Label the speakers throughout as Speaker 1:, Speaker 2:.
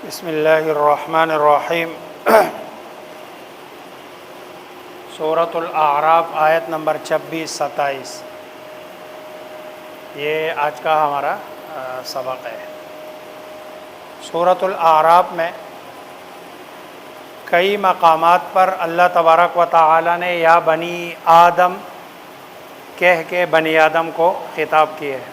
Speaker 1: بسم اللہ الرحمن الرحیم۔ سورۃ الاعراف آیت نمبر 26-27 یہ آج کا ہمارا سبق ہے۔ سورۃ الاعراف میں کئی مقامات پر اللہ تبارک و تعالی نے یا بنی آدم کہہ کے بنی آدم کو خطاب کیا ہے،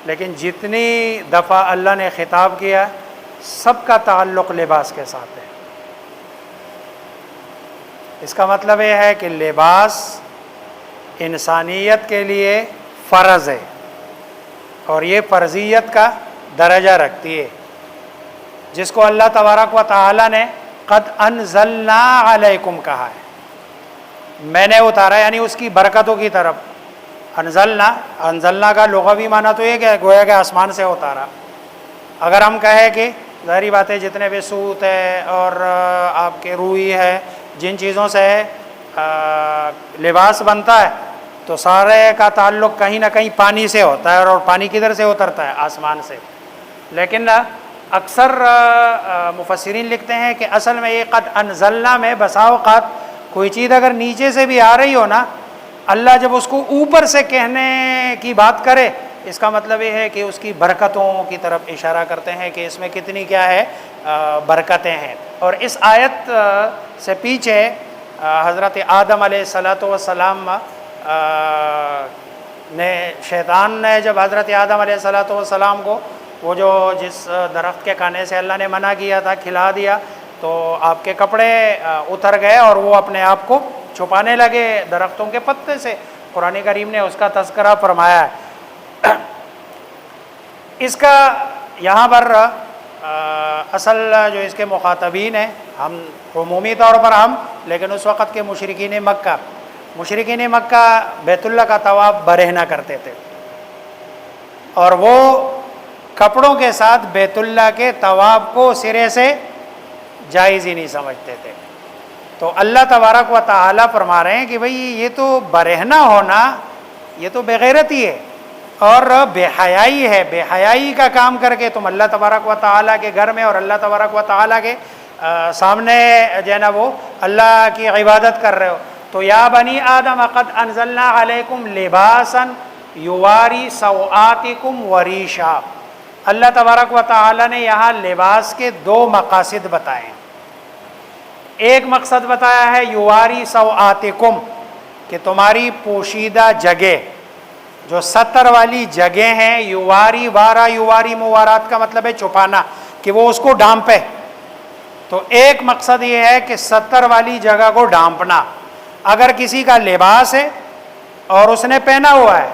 Speaker 1: لیکن جتنی دفعہ اللہ نے خطاب کیا سب کا تعلق لباس کے ساتھ ہے۔ اس کا مطلب یہ ہے کہ لباس انسانیت کے لیے فرض ہے اور یہ فرضیت کا درجہ رکھتی ہے، جس کو اللہ تبارک و تعالی نے قد انزلنا علیکم کہا ہے، میں نے اتارا، یعنی اس کی برکتوں کی طرف۔ انزلنا کا لغوی معنی تو یہ کہ گویا کہ آسمان سے اتارا۔ اگر ہم کہیں کہ ظاہری بات ہے جتنے بھی سوت ہے اور آپ کے روئی ہے، جن چیزوں سے لباس بنتا ہے تو سارے کا تعلق کہیں نہ کہیں پانی سے ہوتا ہے، اور پانی کدھر سے اترتا ہے؟ آسمان سے۔ لیکن اکثر مفسرین لکھتے ہیں کہ اصل میں یہ قد انزلنا میں بسا اوقات کوئی چیز اگر نیچے سے بھی آ رہی ہو نا، اللہ جب اس کو اوپر سے کہنے کی بات کرے، اس کا مطلب یہ ہے کہ اس کی برکتوں کی طرف اشارہ کرتے ہیں کہ اس میں کتنی کیا ہے برکتیں ہیں۔ اور اس آیت سے پیچھے حضرت آدم علیہ السلام نے، شیطان نے جب حضرت آدم علیہ السلام کو وہ جو جس درخت کے کھانے سے اللہ نے منع کیا تھا کھلا دیا، تو آپ کے کپڑے اتر گئے اور وہ اپنے آپ کو چھپانے لگے درختوں کے پتے سے۔ قرآن کریم نے اس کا تذکرہ فرمایا ہے۔ اس کا یہاں پر اصل جو اس کے مخاطبین ہیں، ہم عمومی طور پر ہم، لیکن اس وقت کے مشرکین مکہ بیت اللہ کا طواف برہنہ کرتے تھے، اور وہ کپڑوں کے ساتھ بیت اللہ کے طواف کو سرے سے جائز ہی نہیں سمجھتے تھے۔ تو اللہ تبارک و تعالی فرما رہے ہیں کہ بھئی یہ تو برہنہ ہونا، یہ تو بغیرتی ہے اور بے حیائی ہے۔ بے حیائی کا کام کر کے تم اللہ تبارک و تعالیٰ کے گھر میں اور اللہ تبارک و تعالیٰ کے سامنے جو ہے نا وہ اللہ کی عبادت کر رہے ہو۔ تو یا بنی آدم قد انزلنا علیکم لباسا یواری سوآتکم وریشا، اللہ تبارک و تعالیٰ نے یہاں لباس کے دو مقاصد بتائے ہیں۔ ایک مقصد بتایا ہے یواری سوآتکم، کہ تمہاری پوشیدہ جگہ جو ستر والی جگہ ہیں، یواری وارا یواری موارات کا مطلب ہے چھپانا، کہ وہ اس کو ڈھانپے۔ تو ایک مقصد یہ ہے کہ ستر والی جگہ کو ڈھانپنا۔ اگر کسی کا لباس ہے اور اس نے پہنا ہوا ہے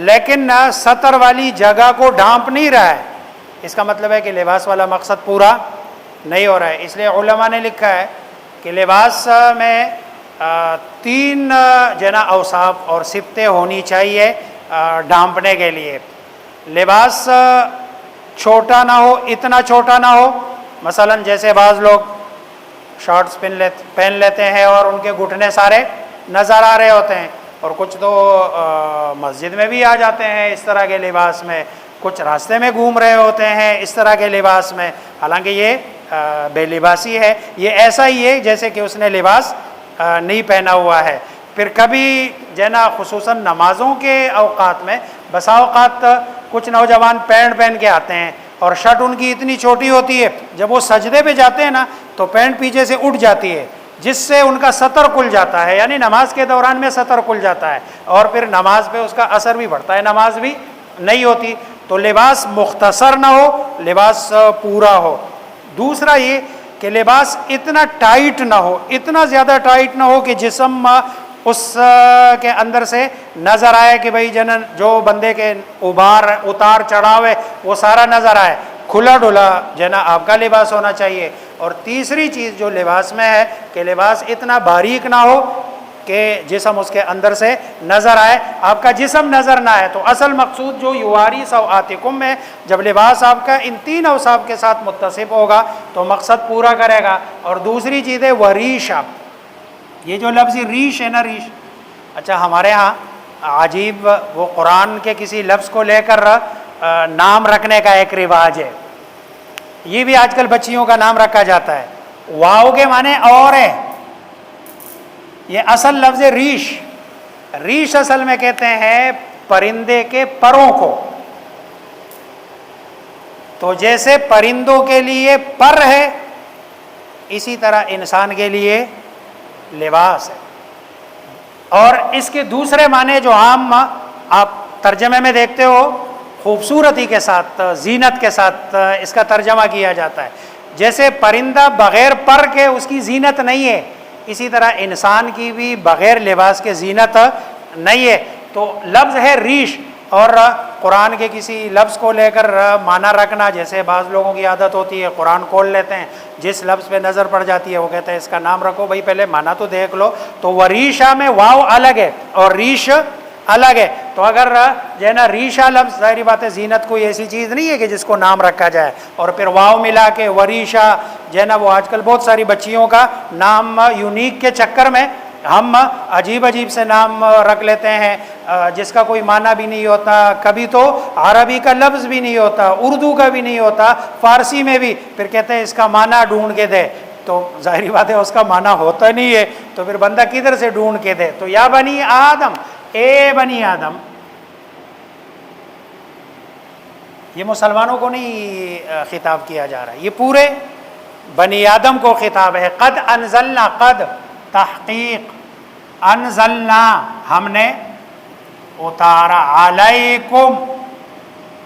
Speaker 1: لیکن ستر والی جگہ کو ڈھانپ نہیں رہا ہے، اس کا مطلب ہے کہ لباس والا مقصد پورا نہیں ہو رہا ہے۔ اس لیے علماء نے لکھا ہے کہ لباس میں تین جنا اوصاف اور صفتیں ہونی چاہیے ڈھانپنے کے لیے۔ لباس چھوٹا نہ ہو، اتنا چھوٹا نہ ہو، مثلا جیسے بعض لوگ شارٹس پہن لیتے ہیں اور ان کے گھٹنے سارے نظر آ رہے ہوتے ہیں، اور کچھ تو مسجد میں بھی آ جاتے ہیں اس طرح کے لباس میں، کچھ راستے میں گھوم رہے ہوتے ہیں اس طرح کے لباس میں، حالانکہ یہ بے لباسی ہے۔ یہ ایسا ہی ہے جیسے کہ اس نے لباس نہیں پہنا ہوا ہے۔ پھر کبھی جو ہے نا خصوصاً نمازوں کے اوقات میں بسا اوقات کچھ نوجوان پینٹ پہن کے آتے ہیں اور شرٹ ان کی اتنی چھوٹی ہوتی ہے، جب وہ سجدے پہ جاتے ہیں نا تو پینٹ پیچھے سے اٹھ جاتی ہے، جس سے ان کا سطر کھل جاتا ہے، یعنی نماز کے دوران میں سطر کھل جاتا ہے اور پھر نماز پہ اس کا اثر بھی پڑتا ہے، نماز بھی نہیں ہوتی۔ تو لباس مختصر نہ ہو، لباس پورا ہو۔ دوسرا یہ کہ لباس اتنا ٹائٹ نہ ہو، اتنا زیادہ ٹائٹ نہ ہو کہ جسم اس کے اندر سے نظر آئے کہ بھئی جو بندے کے اتار چڑھاؤ ہے وہ سارا نظر آئے، کھلا ڈھلا جنا آپ کا لباس ہونا چاہیے۔ اور تیسری چیز جو لباس میں ہے کہ لباس اتنا باریک نہ ہو کہ جسم اس کے اندر سے نظر آئے، آپ کا جسم نظر نہ آئے۔ تو اصل مقصود جو یواری سوآتکم ہے، جب لباس آپ کا ان تین اوصاف کے ساتھ متصف ہوگا تو مقصد پورا کرے گا۔ اور دوسری چیز ہے وریشا، یہ جو لفظ ریش ہے نا، ریش، اچھا ہمارے ہاں عجیب وہ قرآن کے کسی لفظ کو لے کر نام رکھنے کا ایک رواج ہے۔ یہ بھی آج کل بچیوں کا نام رکھا جاتا ہے. واؤ کے معنی اور ہے. یہ اصل لفظ ریش. ریش اصل میں کہتے ہیں پرندے کے پروں کو. تو جیسے پرندوں کے لیے پر ہے اسی طرح انسان کے لیے لباس ہے. اور اس کے دوسرے معنی جو عام آپ ترجمے میں دیکھتے ہو خوبصورتی کے ساتھ زینت کے ساتھ اس کا ترجمہ کیا جاتا ہے. جیسے پرندہ بغیر پر کے اس کی زینت نہیں ہے اسی طرح انسان کی بھی بغیر لباس کے زینت نہیں ہے. تو لفظ ہے ریش. اور قرآن کے کسی لفظ کو لے کر معنی رکھنا جیسے بعض لوگوں کی عادت ہوتی ہے قرآن کھول لیتے ہیں جس لفظ پہ نظر پڑ جاتی ہے وہ کہتے ہیں اس کا نام رکھو. بھائی پہلے معنی تو دیکھ لو. تو وریشا میں واو الگ ہے اور ریش الگ ہے. تو اگر جو ہے نا ریشا لفظ ظاہری بات ہے زینت کوئی ایسی چیز نہیں ہے کہ جس کو نام رکھا جائے اور پھر واو ملا کے وریشا جو ہے نا وہ آج کل بہت ساری بچیوں کا نام یونیک کے چکر میں ہم عجیب عجیب سے نام رکھ لیتے ہیں جس کا کوئی معنی بھی نہیں ہوتا. کبھی تو عربی کا لفظ بھی نہیں ہوتا اردو کا بھی نہیں ہوتا فارسی میں بھی پھر کہتے ہیں اس کا معنی ڈھونڈ کے دے. تو ظاہری بات ہے اس کا معنی ہوتا نہیں ہے تو پھر بندہ کدھر سے ڈھونڈ کے دے. تو یا بنی آدم اے بنی آدم یہ مسلمانوں کو نہیں خطاب کیا جا رہا ہے یہ پورے بنی آدم کو خطاب ہے. قد انزلنا قد تحقیق انزلنا ہم نے اتارا علیکم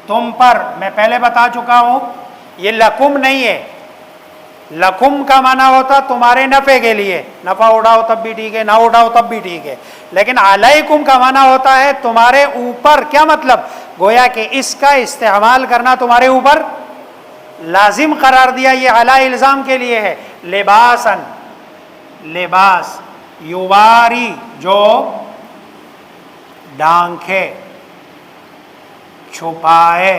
Speaker 1: تم پر. میں پہلے بتا چکا ہوں یہ لکم نہیں ہے. لکم کا معنی ہوتا تمہارے نفع کے لیے نفع اٹھاؤ تب بھی ٹھیک ہے نہ اٹھاؤ تب بھی ٹھیک ہے. لیکن علیکم کا معنی ہوتا ہے تمہارے اوپر. کیا مطلب گویا کہ اس کا استعمال کرنا تمہارے اوپر لازم قرار دیا. یہ علی الزام کے لیے ہے. لباسن لباس یواری جو ڈھانکے چھپائے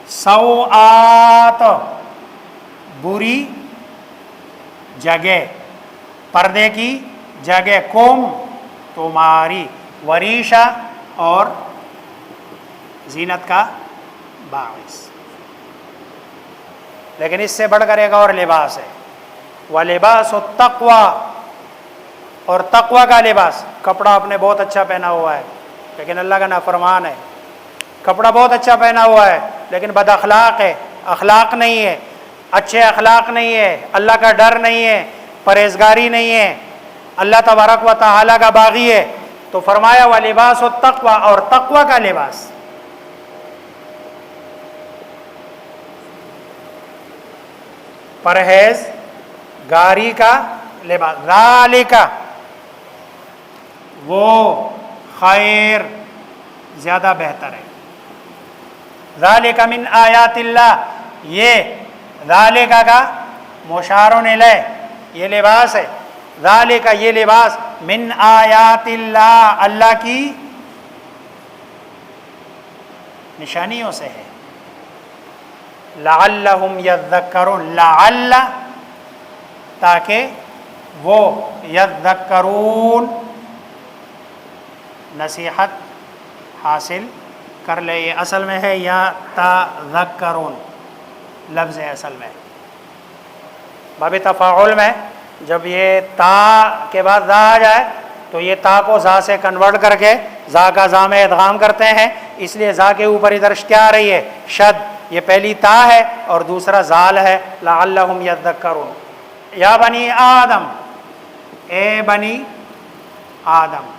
Speaker 1: سوآت بری جگہ پردے کی جگہ کم تمہاری وریشا اور زینت کا باعث. لیکن اس سے بڑھ کر ایک اور لباس ہے وَلِبَاسُ التَّقْوَى اور تقوی کا لباس. کپڑا آپ نے بہت اچھا پہنا ہوا ہے لیکن اللہ کا نافرمان ہے. کپڑا بہت اچھا پہنا ہوا ہے لیکن بد اخلاق ہے اخلاق نہیں ہے اچھے اخلاق نہیں ہے اللہ کا ڈر نہیں ہے پرہیزگاری نہیں ہے اللہ تبارک و تعالی کا باغی ہے. تو فرمایا وَلِبَاسُ التَّقْوَى اور تقوی کا لباس. پرہیز گاری کا لباس. ذالک وہ خیر زیادہ بہتر ہے. ذالک من آیات اللہ یہ ذالک کا مشار الیہ یہ لباس ہے. ذالک یہ لباس من آیات اللہ اللہ کی نشانیوں سے ہے. لعلہم یذکرون لعل تاکہ وہ یذکرون نصیحت حاصل کر لے. یہ اصل میں ہے یا تذکرون لفظ ہے اصل میں. باب تفاعل میں جب یہ تا کے بعد زا آ جائے تو یہ تا کو زا سے کنورٹ کر کے زا کا زا میں ادغام کرتے ہیں. اس لیے زا کے اوپر ادھر کیا آ رہی ہے شد. یہ پہلی تا ہے اور دوسرا زال ہے لعلہم یذکرون. یا بنی آدم اے بنی آدم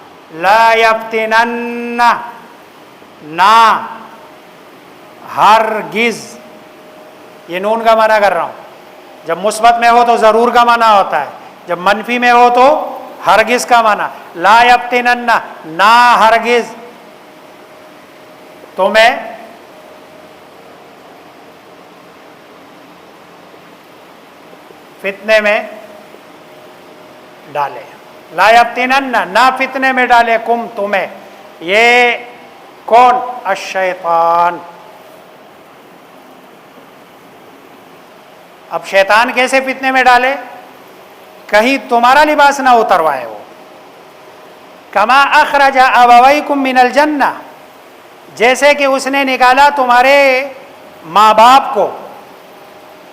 Speaker 1: لا یفتنن نہ ہرگز یہ نون کا معنی کر رہا ہوں. جب مثبت میں ہو تو ضرور کا معنی ہوتا ہے جب منفی میں ہو تو ہرگز کا معنی. لا یفتنن نہ ہرگز تمہیں فتنے میں ڈالے. لا یفتنن نہ فتنے میں ڈالے کم تمہیں. یہ کون الشیطان. اب شیطان کیسے فتنے میں ڈالے کہیں تمہارا لباس نہ اتروائے وہ. کما اخرج ابویکم من الجنہ جیسے کہ اس نے نکالا تمہارے ماں باپ کو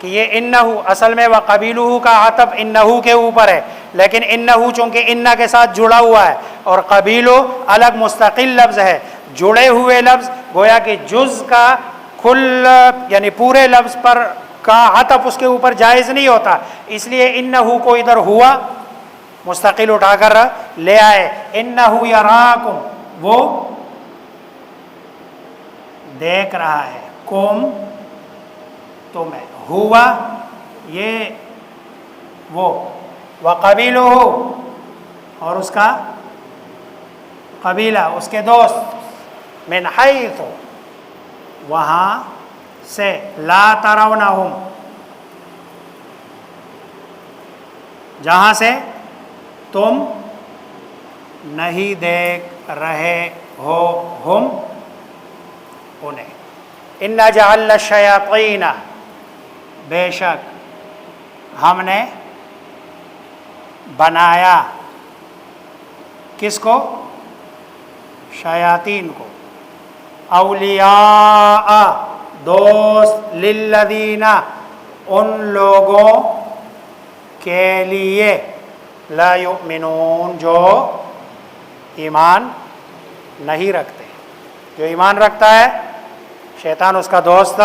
Speaker 1: کہ یہ انہو اصل میں وقبیلہ کا عطف انہو کے اوپر ہے، لیکن انہو چونکہ انہ کے ساتھ جڑا ہوا ہے اور قبیلو الگ مستقل لفظ ہے، جڑے ہوئے لفظ گویا کہ جز کا کل یعنی پورے لفظ پر کا عطف اس کے اوپر جائز نہیں ہوتا، اس لیے انہو کو ادھر ہوا مستقل اٹھا کر لے آئے۔ انہو یراکم، وہ دیکھ رہا ہے، کم تمہیں، ہوا یہ وہ، وقبیلہ اور اس کا قبیلہ اس کے دوست، من حیث وہاں سے، لا ترونہم جہاں سے تم نہیں دیکھ رہے ہو ہم انہیں۔ انا جعلنا الشیاطین، بے شک ہم نے بنایا کس کو؟ شیاطین کو، اولیاء دوست، للذین ان لوگوں کے لیے، لا یؤمنون جو ایمان نہیں رکھتے۔ جو ایمان رکھتا ہے شیطان اس کا دوست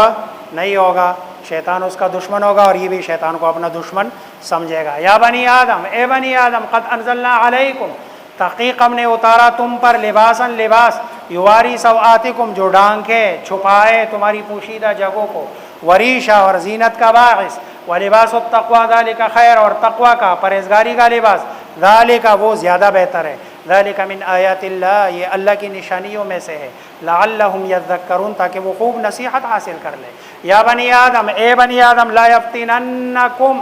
Speaker 1: نہیں ہوگا، شیطان اس کا دشمن ہوگا اور یہ بھی شیطان کو اپنا دشمن سمجھے گا۔ یا بنی آدم، اے بنی آدم، قد انزلنا علیکم، تحقیق ہم نے اتارا تم پر، لباساً لباس، یواری سوآتکم جو ڈھانکے چھپائے تمہاری پوشیدہ جگہوں کو، وریشا اور زینت کا باعث، ولباس التقوی ذالک خیر اور تقوی کا پرہیزگاری کا لباس، ذالک وہ زیادہ بہتر ہے، ذالک من آیات اللہ یہ اللہ کی نشانیوں میں سے ہے، لعلہم یذکرون تاکہ وہ خوب نصیحت حاصل کر لیں۔ یا بنی آدم، اے بنی آدم، لا یفتننکم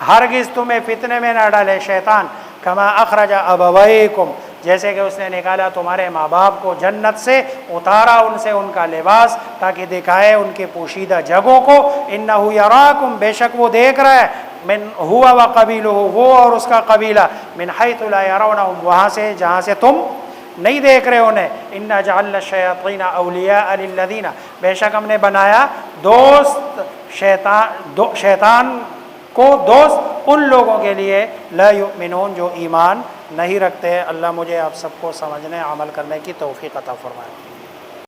Speaker 1: ہرگز تمہیں فتنے میں نہ ڈالے شیطان، کما اخرج ابویکم جیسے کہ اس نے نکالا تمہارے ماں باپ کو جنت سے، اتارا ان سے ان کا لباس تاکہ دکھائے ان کے پوشیدہ جگہوں کو، انہ یراکم بے شک وہ دیکھ رہا ہے، من ہوا وقبیلہ وہ اور اس کا قبیلہ، من حیث لا یرونہم وہاں سے جہاں سے تم نہیں دیکھ رہے انہیں، انا جعلنا الشیاطین اولیاء للذین بے شک ہم نے بنایا دوست شیطان کو دوست ان لوگوں کے لیے، لا یؤمنون جو ایمان نہیں رکھتے۔ اللہ مجھے آپ سب کو سمجھنے عمل کرنے کی توفیق عطا فرمائے۔